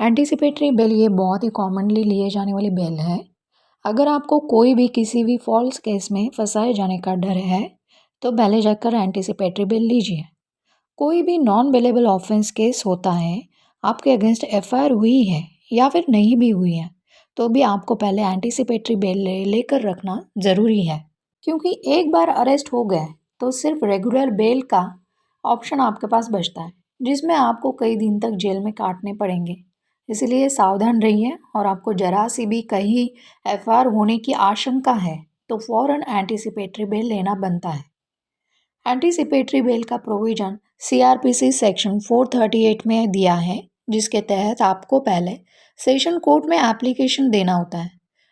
Anticipatory bail ये बहुत ही commonly लिए जाने वाली बेल है। अगर आपको कोई भी किसी भी फॉल्स केस में फंसाए जाने का डर है तो पहले जाकर एंटीसिपेटरी बेल लीजिए। कोई भी नॉन बेलेबल ऑफेंस केस होता है, आपके अगेंस्ट एफआईआर हुई है या फिर नहीं भी हुई है, तो भी आपको पहले एंटीसिपेटरी बेल लेकर रखना ज़रूरी है, क्योंकि एक बार अरेस्ट हो गए तो सिर्फ रेगुलर बेल का ऑप्शन आपके पास बचता है, जिसमें आपको कई दिन तक जेल में काटने पड़ेंगे। इसलिए सावधान रहिए और आपको जरा सी भी कहीं एफआईआर होने की आशंका है तो फ़ौरन एंटीसिपेटरी बेल लेना बनता है। एंटीसिपेटरी बेल का प्रोविज़न सीआरपीसी सेक्शन 438 में दिया है, जिसके तहत आपको पहले सेशन कोर्ट में एप्लीकेशन देना होता है।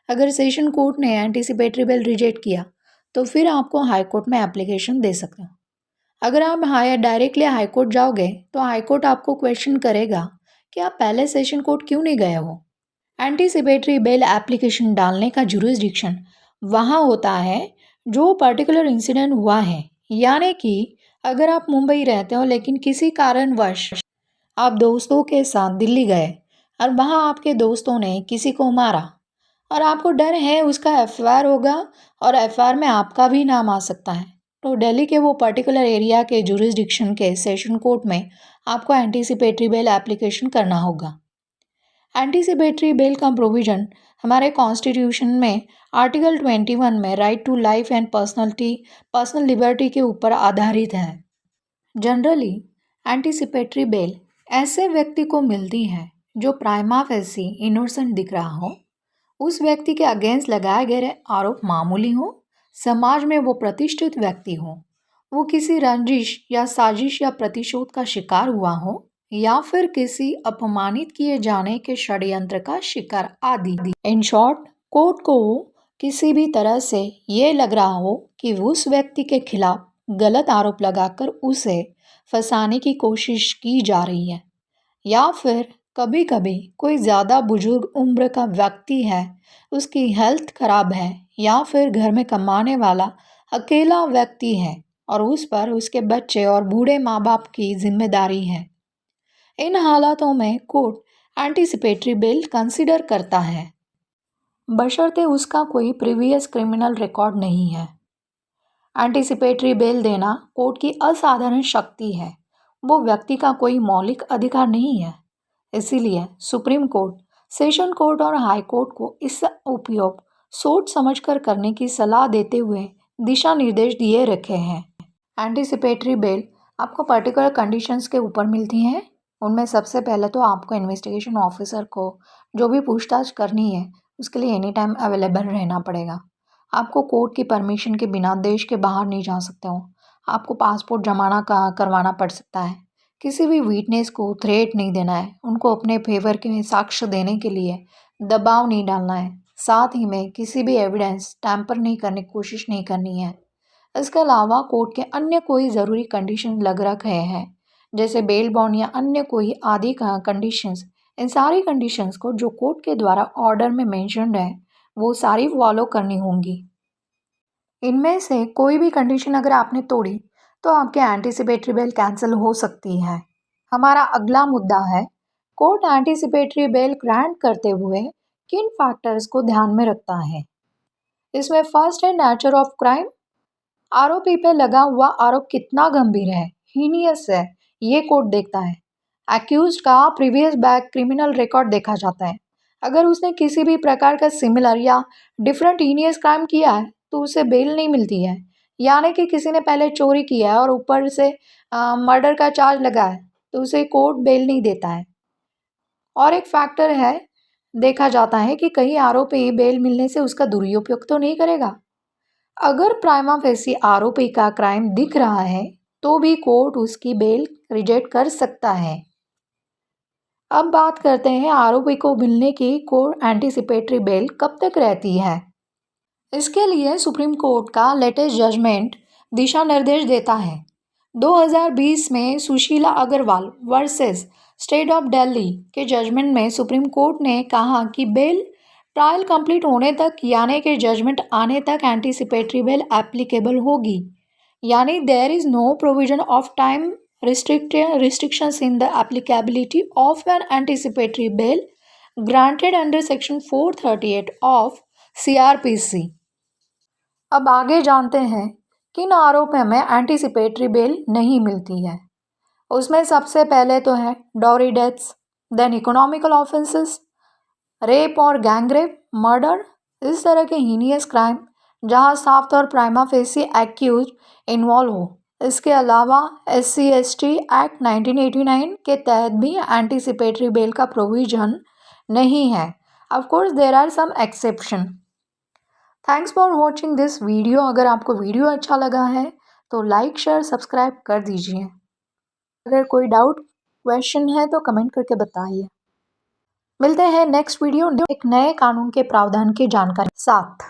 अगर सेशन कोर्ट ने एंटीसिपेटरी बेल रिजेक्ट किया तो फिर आपको हाई कोर्ट में एप्लीकेशन दे सकते हो। अगर आप डायरेक्टली हाई कोर्ट जाओगे तो हाई कोर्ट आपको क्वेश्चन करेगा कि आप पहले सेशन कोर्ट क्यों नहीं गए हो। एंटीसिपेटरी बेल एप्लीकेशन डालने का जुरिस्डिक्शन वहाँ होता है जो पर्टिकुलर इंसिडेंट हुआ है, यानी कि अगर आप मुंबई रहते हो लेकिन किसी कारणवश आप दोस्तों के साथ दिल्ली गए और वहाँ आपके दोस्तों ने किसी को मारा और आपको डर है उसका एफआईआर होगा और एफआईआर में आपका भी नाम आ सकता है, तो दिल्ली के वो पर्टिकुलर एरिया के जुरिस्डिक्शन के सेशन कोर्ट में आपको एंटीसिपेटरी बेल एप्लीकेशन करना होगा। एंटीसिपेटरी बेल का प्रोविज़न हमारे कॉन्स्टिट्यूशन में आर्टिकल 21 में right to life and personal liberty के ऊपर आधारित है। जनरली एंटीसिपेटरी बेल ऐसे व्यक्ति को मिलती है जो प्राइमा फेसी इनोसेंट दिख रहा हो, उस व्यक्ति के अगेंस्ट लगाए गए आरोप मामूली हो, समाज में वो प्रतिष्ठित व्यक्ति हो, वो किसी रंजिश या साजिश या प्रतिशोध का शिकार हुआ हो या फिर किसी अपमानित किए जाने के षड्यंत्र का शिकार आदि। इन शॉर्ट, कोर्ट को किसी भी तरह से ये लग रहा हो कि उस व्यक्ति के खिलाफ गलत आरोप लगाकर उसे फंसाने की कोशिश की जा रही है, या फिर कभी कभी कोई ज़्यादा बुजुर्ग उम्र का व्यक्ति है, उसकी हेल्थ खराब है, या फिर घर में कमाने वाला अकेला व्यक्ति है और उस पर उसके बच्चे और बूढ़े माँ बाप की जिम्मेदारी है। इन हालातों में कोर्ट एंटीसिपेटरी बेल कंसिडर करता है, बशर्ते उसका कोई प्रीवियस क्रिमिनल रिकॉर्ड नहीं है। एंटीसिपेटरी बेल देना कोर्ट की असाधारण शक्ति है, वो व्यक्ति का कोई मौलिक अधिकार नहीं है। इसीलिए सुप्रीम कोर्ट, सेशन कोर्ट और हाई कोर्ट को इसका उपयोग सोच समझकर करने की सलाह देते हुए दिशा निर्देश दिए रखे हैं। एंटीसिपेटरी बेल आपको पर्टिकुलर कंडीशंस के ऊपर मिलती हैं। उनमें सबसे पहले तो आपको इन्वेस्टिगेशन ऑफिसर को जो भी पूछताछ करनी है उसके लिए एनी टाइम अवेलेबल रहना पड़ेगा। आपको कोर्ट की परमिशन के बिना देश के बाहर नहीं जा सकते हो। आपको पासपोर्ट जमाना करवाना पड़ सकता है। किसी भी विटनेस को थ्रेट नहीं देना है, उनको अपने फेवर के साक्ष्य देने के लिए दबाव नहीं डालना है। साथ ही में किसी भी एविडेंस टैम्पर नहीं करने की कोशिश नहीं करनी है। इसके अलावा कोर्ट के अन्य कोई ज़रूरी कंडीशन लग रखे हैं, जैसे बेल बॉन्ड या अन्य कोई आदि का कंडीशंस। इन सारी कंडीशंस को जो कोर्ट के द्वारा ऑर्डर में मेंशन्ड है वो सारी फॉलो करनी होंगी। इनमें से कोई भी कंडीशन अगर आपने तोड़ी तो आपके एंटीसिपेटरी बेल कैंसिल हो सकती है। हमारा अगला मुद्दा है, कोर्ट एंटीसिपेटरी बेल ग्रांट करते हुए किन फैक्टर्स को ध्यान में रखता है। इसमें फर्स्ट है नेचर ऑफ क्राइम। आरोपी पे लगा हुआ आरोप कितना गंभीर है, हीनियस है, ये कोर्ट देखता है। एक्यूज्ड का प्रीवियस बैक क्रिमिनल रिकॉर्ड देखा जाता है। अगर उसने किसी भी प्रकार का सिमिलर या डिफरेंट हीनियस क्राइम किया है तो उसे बेल नहीं मिलती है, यानी कि किसी ने पहले चोरी किया है और ऊपर से मर्डर का चार्ज लगा है तो उसे कोर्ट बेल नहीं देता है। और एक फैक्टर है, देखा जाता है कि कई आरोपी बेल मिलने से उसका दुरुपयोग तो नहीं करेगा। अगर प्राइमा फेसी आरोपी का क्राइम दिख रहा है तो भी कोर्ट उसकी बेल रिजेक्ट कर सकता है। अब बात करते हैं आरोपी को मिलने की कोर्ट एंटीसिपेटरी बेल कब तक रहती है। इसके लिए सुप्रीम कोर्ट का लेटेस्ट जजमेंट दिशा निर्देश देता है। 2020 में Sushila Agarwal versus state of Delhi के जजमेंट में सुप्रीम कोर्ट ने कहा कि बेल ट्रायल कंप्लीट होने तक यानी कि जजमेंट आने तक एंटीसिपेटरी बेल एप्लीकेबल होगी, यानी there is no provision of time restrictions in the applicability of an anticipatory bail granted under Section 438 of CRPC. अब आगे जानते हैं किन आरोपों में एंटीसिपेटरी बेल नहीं मिलती है। उसमें सबसे पहले तो है dowry deaths, then economical offences, rape और गैंगरेप, मर्डर, इस तरह के हीनियस क्राइम जहां साफ तौर प्राइमा फेसी एक्यूज इन्वॉल्व हो। इसके अलावा SC/ST एक्ट 1989 के तहत भी एंटीसिपेटरी बेल का प्रोविजन नहीं है। Of course there are some exception. Thanks for watching this video. अगर आपको वीडियो अच्छा लगा है तो लाइक शेयर सब्सक्राइब कर दीजिए। अगर कोई डाउट क्वेश्चन है तो कमेंट करके बताइए। मिलते हैं नेक्स्ट वीडियो एक नए कानून के प्रावधान की जानकारी साथ।